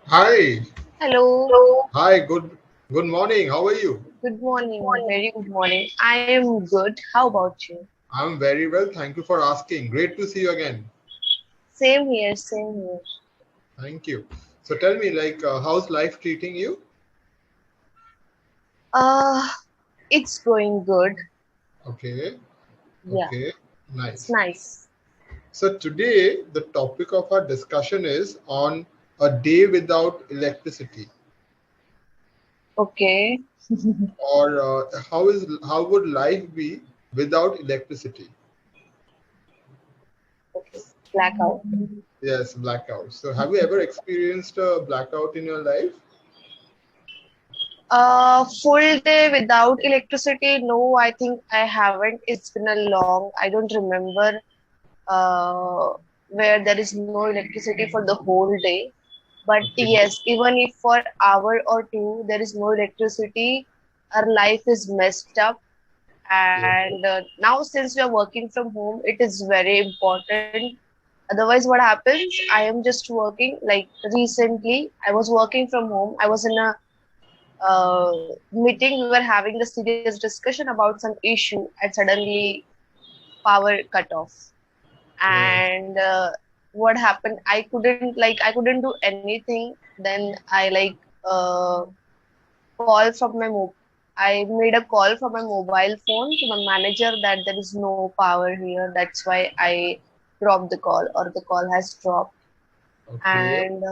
Hi. Hello, Hello. Hi, good morning. How are you? good morning, very good morning. I am good. How about you? I'm very well. Thank you for asking. Great to see you again. Same here, same here. Thank you. So tell me, how's life treating you? Uh, it's going good. Okay. Yeah, Okay. it's Nice. nice. So today, the topic of our discussion is on a day without electricity, Okay, or how would life be without electricity? okay, blackout. Yes, blackout. So have you ever experienced a blackout in your life? Full day without electricity? No, I think I haven't. It's been a long. I don't remember uh, where there is no electricity for the whole day. But Okay. yes, even if for hour or two there is no electricity, our life is messed up. Yeah. And now since we are working from home, it is very important. Otherwise, what happens? I am just working. Like recently, I was working from home. I was in a meeting. We were having a serious discussion about some issue, and suddenly power cut off. Yeah. And what happened? I couldn't do anything. Then I call from my I made a call from my mobile phone to my manager that there is no power here. That's why I dropped the call, or the call has dropped. Okay. And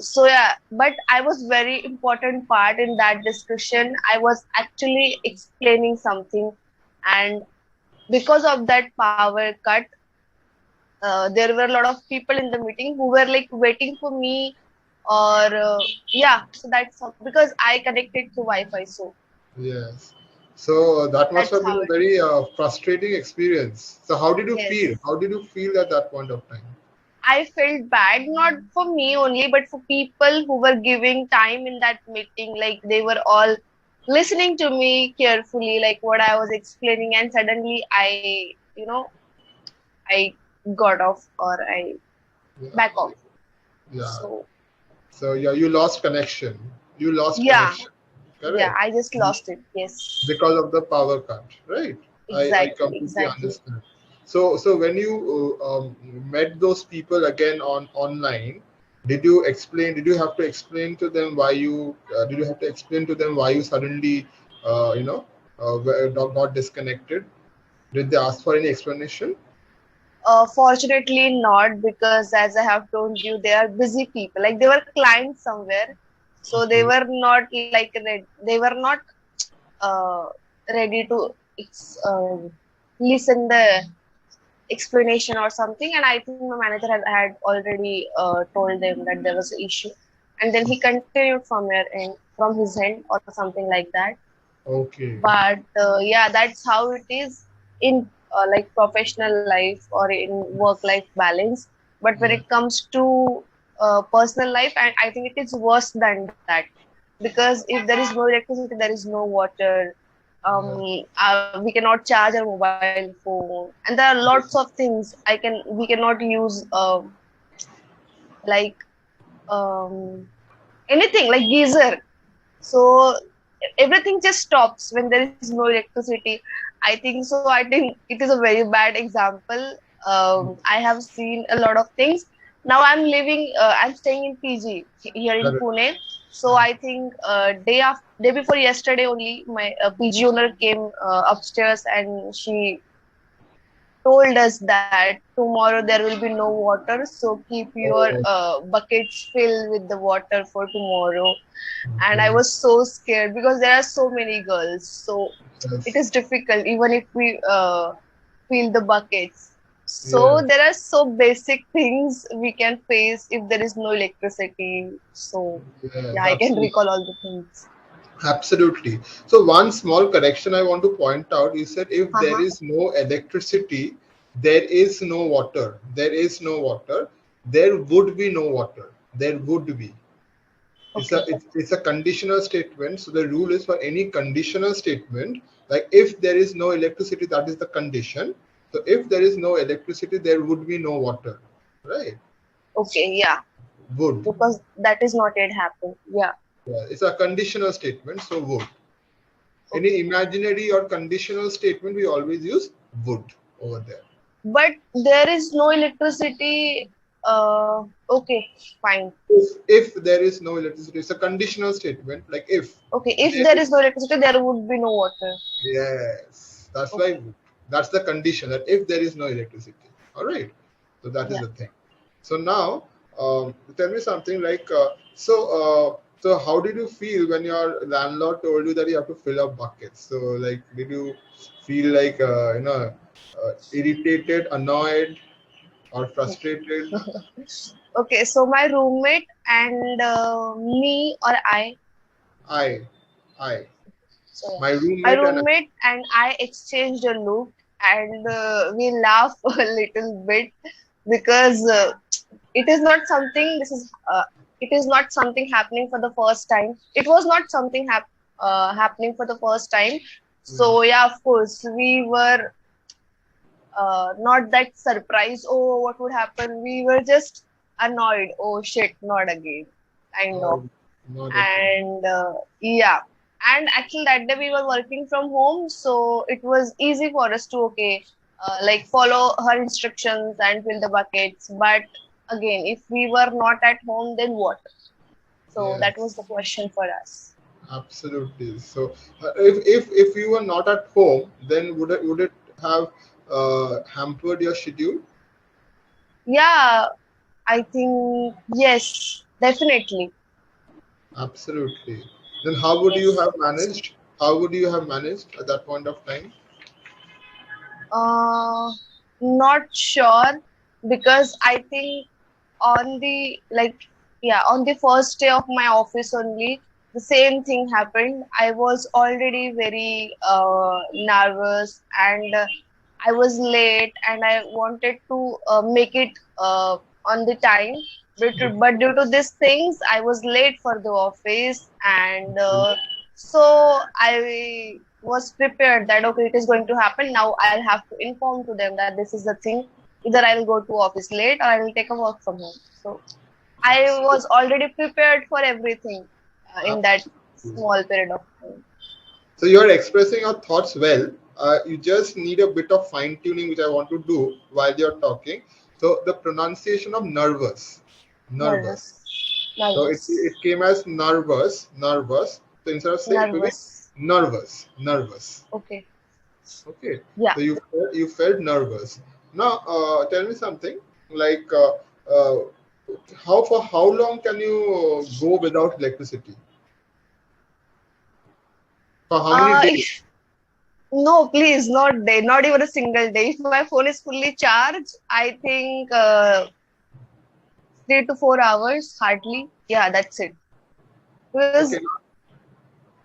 so yeah, but I was very important part in that discussion. I was actually explaining something, and because of that power cut, there were a lot of people in the meeting who were like waiting for me, or yeah, so that's how, because I connected to Wi-Fi, so Yes. So that must that's have been how a it very is. frustrating experience. So how did you feel? Yes, How did you feel at that point of time? I felt bad, not for me only, but for people who were giving time in that meeting. Like they were all listening to me carefully, like what I was explaining, and suddenly I got off, or I Yeah. back off. Yeah. So So yeah, you lost connection. You lost yeah, connection. yeah, Correct. I just lost it. Yes, Because of the power cut, right? I exactly, completely exactly. understand. So when you met those people again on online, did you have to explain to them why you did you have to explain to them why you suddenly got disconnected? Did they ask for any explanation? Fortunately, not, because as I have told you, they are busy people. Like they were clients somewhere, so they Okay. were not they were not uh, ready to listen the explanation or something. And I think my manager had already told them that there was an issue, and then he continued from his end or something like that. Okay. But yeah, that's how it is in like professional life or in work life balance. But when Yeah. it comes to personal life, and I think it is worse than that, because if there is no electricity, there is no water. Yeah. We cannot charge our mobile phone, and there are lots of things we cannot use, like um, anything like geyser. So everything just stops when there is no electricity. I think so. I think it is a very bad example. I have seen a lot of things. Now I'm staying in PG here in Correct. Pune. So I think day before yesterday only, my PG owner came upstairs, and she told us that tomorrow there will be no water, so keep your Oh, buckets filled with the water for tomorrow. And I okay. was so scared because there are so many girls, so it Yes. is difficult even if we fill the buckets. So Yes. there are so basic things we can face if there is no electricity. So Yes. yeah, I can Absolutely. recall all the things. Absolutely. So one small correction I want to point out. You said if there Uh-huh. is no electricity, there is no water. There is no water. There would be no water. There would be. Okay. It's a conditional statement. So the rule is for any conditional statement, like if there is no electricity, that is the condition. So if there is no electricity, there would be no water. Right? Okay. Yeah. Would. because that is not yet happened. Yeah. Yeah, it's a conditional statement, so would. Any Okay. imaginary or conditional statement, we always use would over there. But there is no electricity. Okay, fine. If there is no electricity, it's a conditional statement, like if Okay, if there there is. is no electricity, there would be no water. Yes, that's Okay. why that's the condition, that if there is no electricity. All right, so that is Yeah. the thing. So now, tell me something like so how did you feel when your landlord told you that you have to fill up buckets? So like, did you feel like irritated, annoyed, or frustrated? Okay, so my roommate and me or I, I, so yeah, my my roommate and roommate and I exchanged a look, and we laugh a little bit because it is not something. It is not something happening for the first time. It was not something happening for the first time. Mhm. So yeah, of course, we were not that surprised. Oh, what would happen? We were just annoyed. Oh shit, not again, kind of. Oh, not again. And yeah, and actually that day we were working from home, so it was easy for us to like follow her instructions and fill the buckets. But again, if we were not at home, then what? So that was Yes. the question for us. Absolutely. So, if you were not at home, then would it have hampered your schedule? Yeah, I think yes, definitely. Absolutely. Then how would you Yes. have managed? How would you have managed at that point of time? Uh, Not sure, because I think on the like yeah, on the first day of my office only, the same thing happened. I was already very nervous, and I was late, and I wanted to make it on the time, but due to these things I was late for the office. And so I was prepared that okay, it is going to happen. Now I'll have to inform to them that this is the thing. Either I'll go to office late or I'll take a work from home. So I was Absolutely. already prepared for everything in that Absolutely. small period of time. So you're expressing your thoughts well. You just need a bit of fine tuning, which I want to do while you're talking. So the pronunciation of nervous, nervous. Nervous, So it nervous, came as nervous, nervous. So instead of saying it will be nervous. nervous, nervous. Okay. Okay. Yeah. So you felt nervous. Now, tell me something like how long can you go without electricity? For how many days? If no, please, not day, not even a single day. If my phone is fully charged, I think 3 to 4 hours, hardly. Yeah, that's it. Because Okay.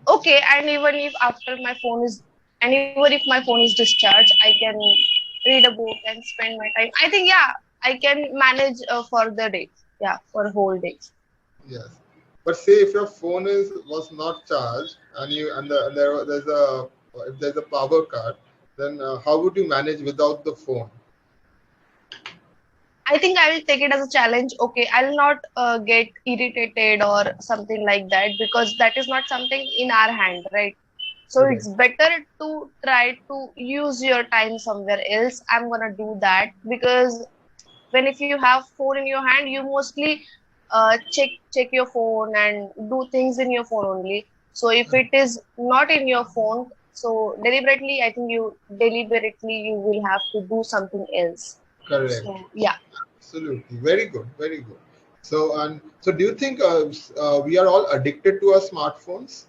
okay, and even if after my phone is, and even if my phone is discharged, I can read a book and spend my time. I think yeah, I can manage for the day. Yeah, for a whole day. Yes. But say if your phone is was not charged and you and, there's a if there's a power cut, then how would you manage without the phone? I think I will take it as a challenge. Okay, I'll not get irritated or something like that, because that is not something in our hand, right? So it's Correct. better to try to use your time somewhere else. I'm gonna do that, because when if you have phone in your hand, you mostly check your phone and do things in your phone only. So if it is not in your phone, so deliberately, I think you deliberately you will have to do something else. Correct. So yeah, Absolutely. Very good. Very good. So do you think we are all addicted to our smartphones?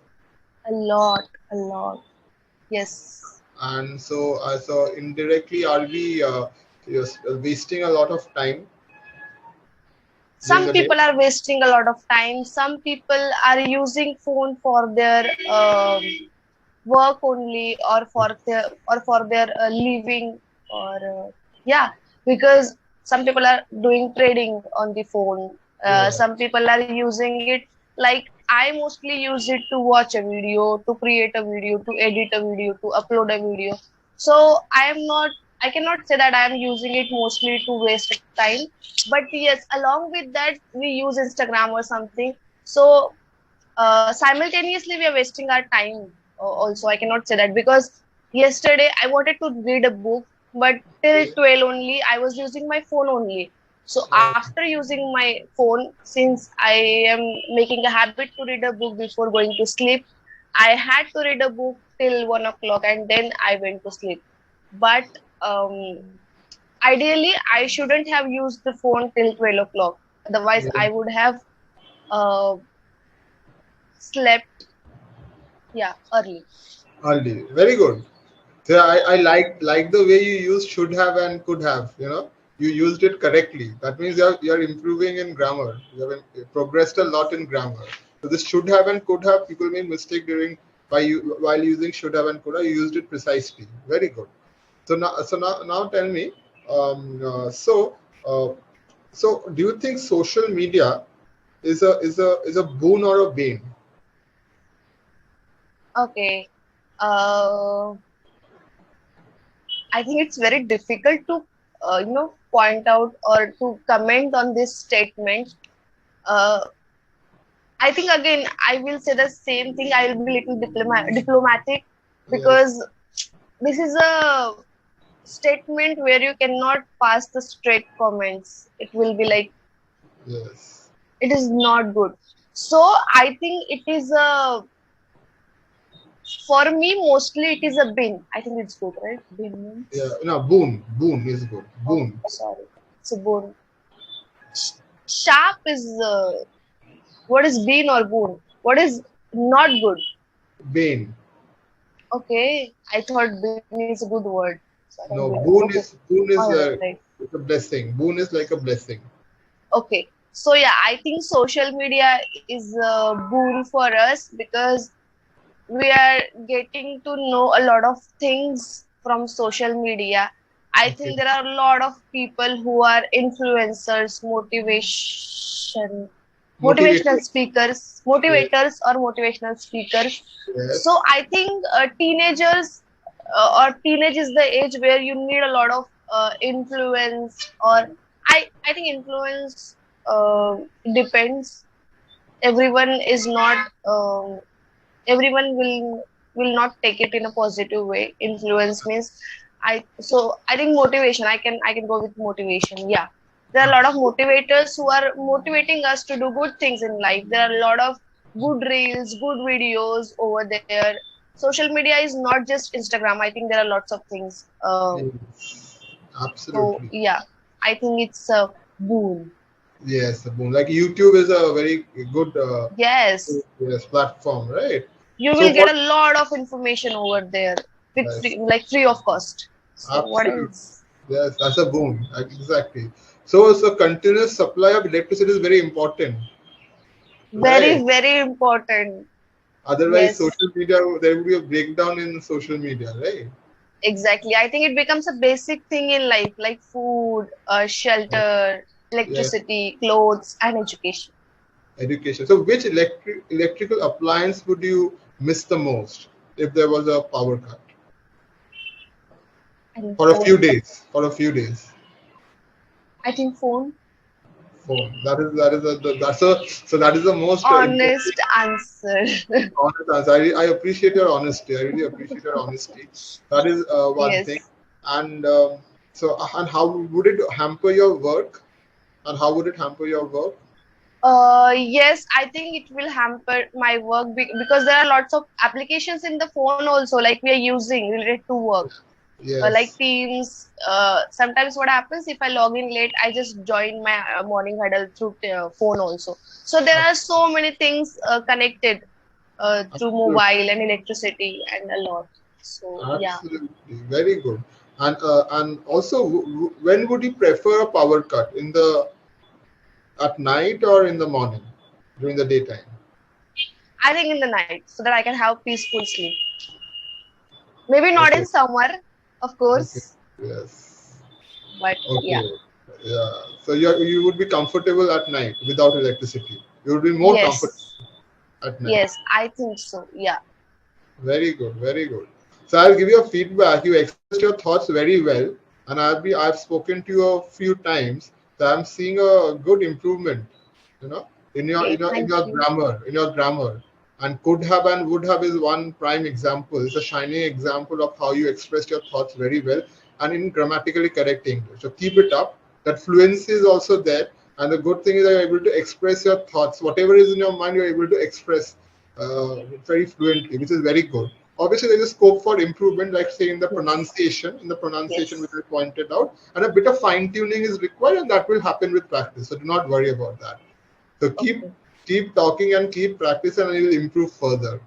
a lot, a lot. Yes. And so indirectly, are we yes, wasting a lot of time during Some the day? people are wasting a lot of time. Some people are using phone for their work only, or for their living, or yeah, because some people are doing trading on the phone. Yeah. Some people are using it, like I mostly use it to watch a video, to create a video, to edit a video, to upload a video. So I am not I cannot say that I am using it mostly to waste time, but yes, along with that, we use Instagram or something. So simultaneously, we are wasting our time. Also, I cannot say that because yesterday I wanted to read a book, but till Okay. 12 only, I was using my phone only. So after using my phone, since I am making a habit to read a book before going to sleep, I had to read a book till 1 o'clock and then I went to sleep. But ideally, I shouldn't have used the phone till 12 o'clock. Otherwise, Yeah. I would have uh, slept, yeah, early. Early. Very good. So I like the way you use should have and could have. You used it correctly. That means you're improving in grammar. You have progressed a lot in grammar. So this should have and could have, people make mistake during by you while using should have and could have. You used it precisely. Very good. So now tell me. Um, uh, so uh, so do you think social media is a boon or a bane? Okay. Uh, I think it's very difficult to, point out or to comment on this statement. Uh, I think again, I will say the same thing. I will be little diplomatic Yes. because this is a statement where you cannot pass the straight comments. It will be like Yes. it is not good. So I think it is a for me mostly it is a bin. I think it's good, right? Bin Yeah. means. No, boon. Boon is good. Oh, Boon. sorry. It's a boon. Sharp is what is bean or boon? What is not good? Bane. Okay, I thought bean is a good word. So I thought No, bean. boon Okay, is boon is all a, right. it's a blessing. Boon is like a blessing. Okay, so yeah, I think social media is a boon for us because we are getting to know a lot of things from social media. I Okay. think there are a lot of people who are influencers, motivational Motivated. speakers, Yes. motivators or motivational speakers. So Yes. I think teenagers or teenage is the age where you need a lot of influence or I think influence depends. Everyone is not everyone will not take it in a positive way. Influence means I think motivation. I can go with motivation. Yeah, there are a lot of motivators who are motivating us to do good things in life. There are a lot of good reels, good videos over there. Social media is not just Instagram. I think there are lots of things. Yes. So Absolutely. yeah, I think it's a boon. Yes, a boon. Like YouTube is a very good Yes, yes platform, right? you So will for get a lot of information over there with yes, free of cost. So what absolutely. else? Yes, that's a boon. Exactly. So continuous supply of electricity is very important, right? Very, very important. Otherwise, Yes, social media, there will be a breakdown in social media, right? exactly. I think it becomes a basic thing in life, like food, shelter, Yes, electricity, clothes, and education. education. So, which electrical appliance would you miss the most if there was a power cut And for a few phone. days? For a few days, I think phone. phone. That is the most interesting, Honest answer. honest answer. I appreciate your honesty. I really appreciate your honesty. That is one thing. Yes. And and how would it hamper your work? And how would it hamper your work? Yes, I think it will hamper my work because there are lots of applications in the phone also, like we are using related to work. Like Yes, Teams. Sometimes what happens if I log in late, I just join my morning huddle through phone also. So there are so many things connected through absolutely. mobile and electricity and a lot. So yeah, Absolutely, very good. And also, when would you prefer a power cut? At night or in the morning, during the daytime? I think in the night so that I can have peaceful sleep. Maybe not Okay, in summer, of okay, course, yes, but yeah, okay, yeah. So you would be comfortable at night without electricity. You would be more comfortable yes, at night. yes, I think so. Yeah, Very good, very good. So I'll give you a feedback. You expressed your thoughts very well. and I've spoken to you a few times, that I'm seeing a good improvement, you know, in your Okay, thank you. grammar. And could have and would have is one prime example. It's a shining example of how you express your thoughts very well and in grammatically correct English. So keep it up. That fluency is also there, and the good thing is that you're able to express your thoughts. Whatever is in your mind, you're able to express very fluently, which is very good. Obviously, there is scope for improvement, like say Yes. in the pronunciation, which Yes. I pointed out, and a bit of fine tuning is required, and that will happen with practice. So do not worry about that. So Okay. keep talking and keep practicing, and you will improve further.